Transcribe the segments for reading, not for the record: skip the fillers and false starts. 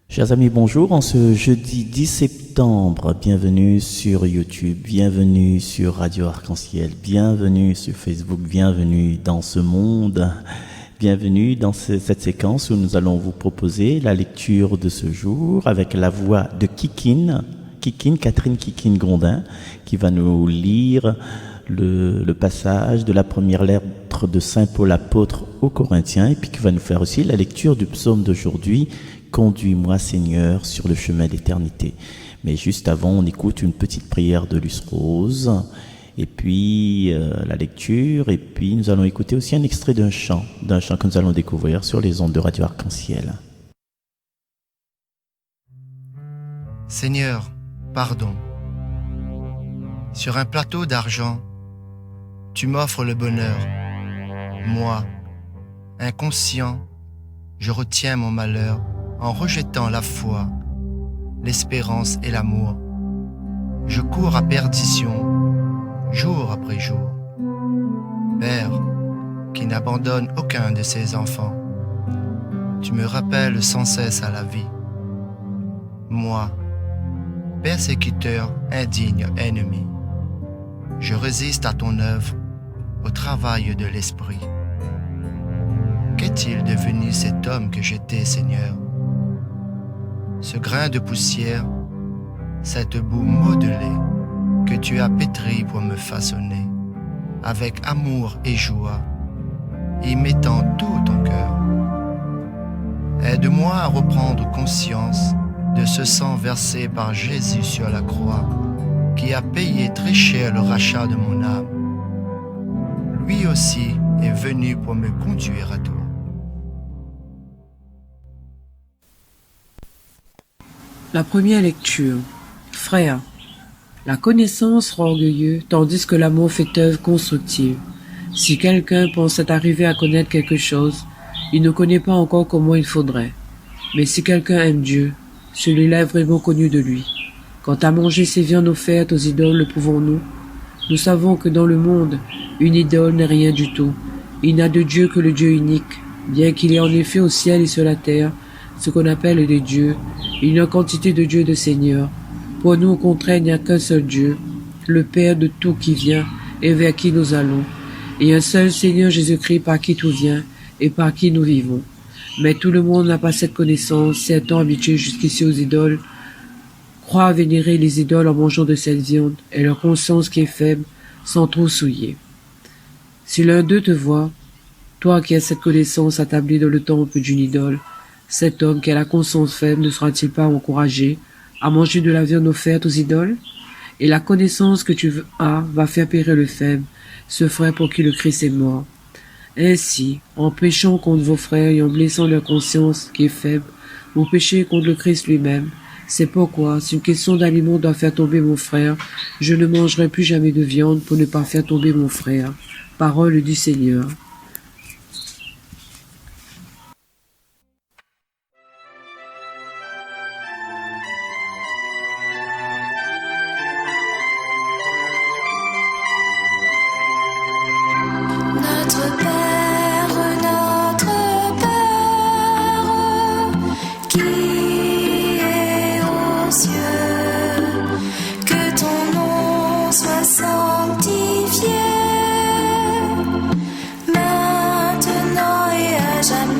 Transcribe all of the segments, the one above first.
Chers amis, bonjour. En ce jeudi 10 septembre, bienvenue sur YouTube, bienvenue sur Radio Arc-en-Ciel, bienvenue sur Facebook, bienvenue dans ce monde, bienvenue dans cette séquence où nous allons vous proposer la lecture de ce jour avec la voix de Catherine Kikine Grondin, qui va nous lire le passage de la première lettre de Saint Paul apôtre aux Corinthiens, et puis qui va nous faire aussi la lecture du psaume d'aujourd'hui, Conduis-moi Seigneur sur le chemin d'éternité. Mais juste avant, on écoute une petite prière de Luce Rose, et puis la lecture, et puis nous allons écouter aussi un extrait d'un chant que nous allons découvrir sur les ondes de Radio Arc-en-Ciel. Seigneur, pardon. Sur un plateau d'argent, tu m'offres le bonheur. Moi, inconscient, je retiens mon malheur en rejetant la foi, l'espérance et l'amour. Je cours à perdition, jour après jour. Père, qui n'abandonne aucun de ses enfants, tu me rappelles sans cesse à la vie. Moi, persécuteur, indigne, ennemi, je résiste à ton œuvre, au travail de l'esprit. Qu'est-il devenu cet homme que j'étais, Seigneur? Ce grain de poussière, cette boue modelée que tu as pétrie pour me façonner, avec amour et joie, y mettant tout ton cœur. Aide-moi à reprendre conscience de ce sang versé par Jésus sur la croix, qui a payé très cher le rachat de mon âme. Lui aussi est venu pour me conduire à toi. La première lecture. Frères, la connaissance rend orgueilleux, tandis que l'amour fait œuvre constructive. Si quelqu'un pensait arriver à connaître quelque chose, il ne connaît pas encore comment il faudrait. Mais si quelqu'un aime Dieu, celui-là est vraiment connu de lui. Quant à manger ces viandes offertes aux idoles, le pouvons-nous? Nous savons que dans le monde, une idole n'est rien du tout. Il n'a de Dieu que le Dieu unique. Bien qu'il y ait en effet au ciel et sur la terre ce qu'on appelle des dieux, il y a une quantité de dieux et de seigneurs. Pour nous, au contraire, il n'y a qu'un seul Dieu, le Père de tout qui vient et vers qui nous allons, et un seul Seigneur Jésus-Christ par qui tout vient et par qui nous vivons. Mais tout le monde n'a pas cette connaissance, s'étant habitué jusqu'ici aux idoles, croient à vénérer les idoles en mangeant de cette viande, et leur conscience qui est faible s'en trouve souillée. Si l'un d'eux te voit, toi qui as cette connaissance attablée dans le temple d'une idole, cet homme qui a la conscience faible ne sera-t-il pas encouragé à manger de la viande offerte aux idoles? Et la connaissance que tu as va faire périr le faible, ce frère pour qui le Christ est mort. Ainsi, en péchant contre vos frères et en blessant leur conscience qui est faible, vous péchez contre le Christ lui-même. C'est pourquoi, si une question d'aliment doit faire tomber mon frère, je ne mangerai plus jamais de viande pour ne pas faire tomber mon frère. Parole du Seigneur. Notre Père, qui es aux cieux, que ton nom soit sanctifié, maintenant et à jamais.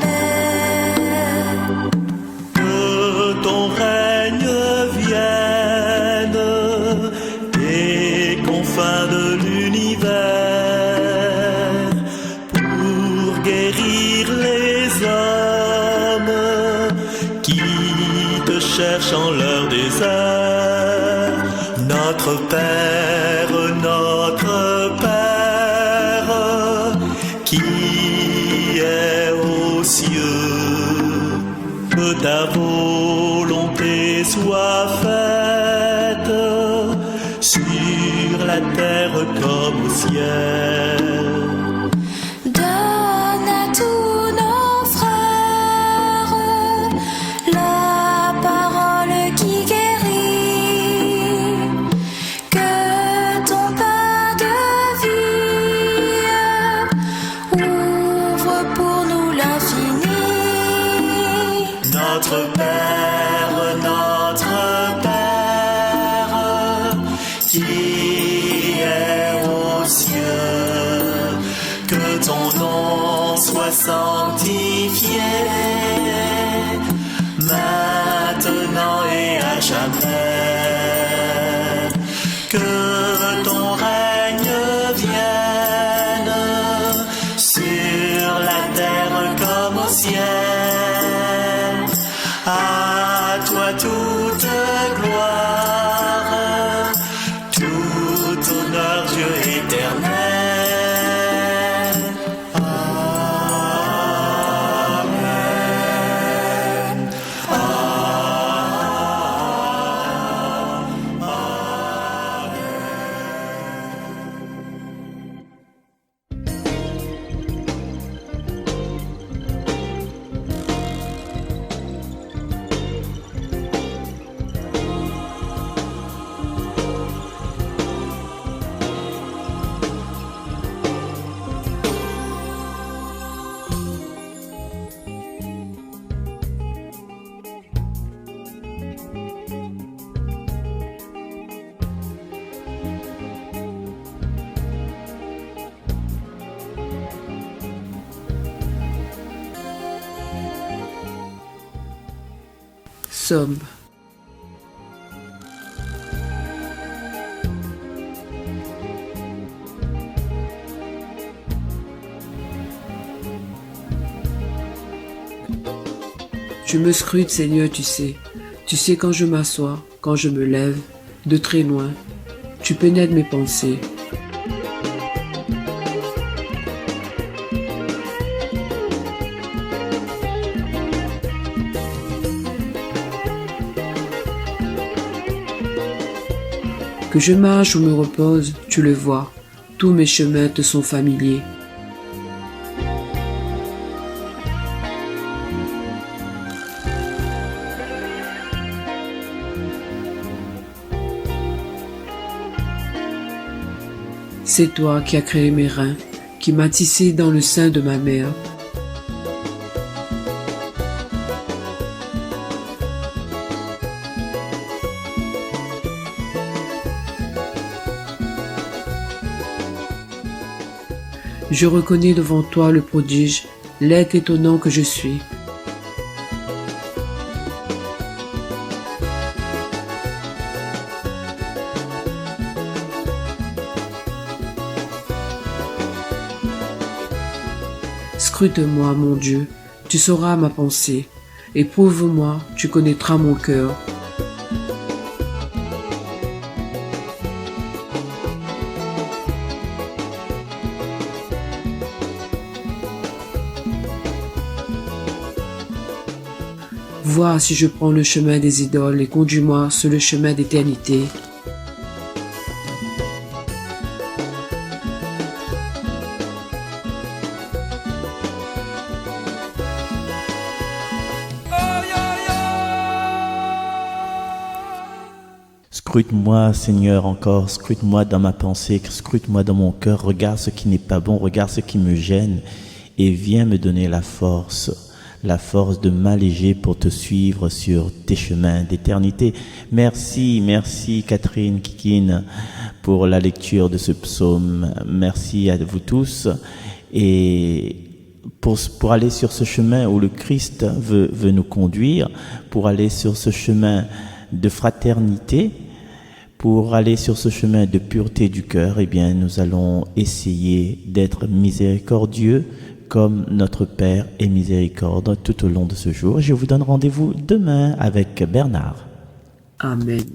Que ton règne vienne des confins de l'univers, guérir les hommes qui te cherchent en leur désert. Notre Père, qui est aux cieux, que ta volonté soit faite sur la terre comme au ciel. Donne à tous nos frères la parole qui guérit, que ton pain de vie ouvre pour nous l'infini. Notre Père, sanctifié, maintenant et à jamais. Que ton règne vienne sur la terre comme au ciel. À toi toute gloire, tout honneur, Dieu éternel. Somme. Je me scrute, Seigneur, tu sais. Tu sais quand je m'assois, quand je me lève, de très loin. Tu pénètres mes pensées. Que je marche ou me repose, tu le vois, tous mes chemins te sont familiers. C'est toi qui as créé mes reins, qui m'as tissé dans le sein de ma mère. Je reconnais devant toi le prodige, l'être étonnant que je suis. Scrute-moi, mon Dieu, tu sauras ma pensée. Éprouve-moi, tu connaîtras mon cœur. Vois si je prends le chemin des idoles et conduis-moi sur le chemin d'éternité. Scrute-moi, Seigneur, encore, scrute-moi dans ma pensée, scrute-moi dans mon cœur, regarde ce qui n'est pas bon, regarde ce qui me gêne et viens me donner la force de m'alléger pour te suivre sur tes chemins d'éternité. Merci, merci Catherine Kikine pour la lecture de ce psaume. Merci à vous tous et pour aller sur ce chemin où le Christ veut nous conduire, pour aller sur ce chemin de fraternité, pour aller sur ce chemin de pureté du cœur, eh bien, nous allons essayer d'être miséricordieux comme notre Père est miséricorde tout au long de ce jour. Je vous donne rendez-vous demain avec Bernard. Amen.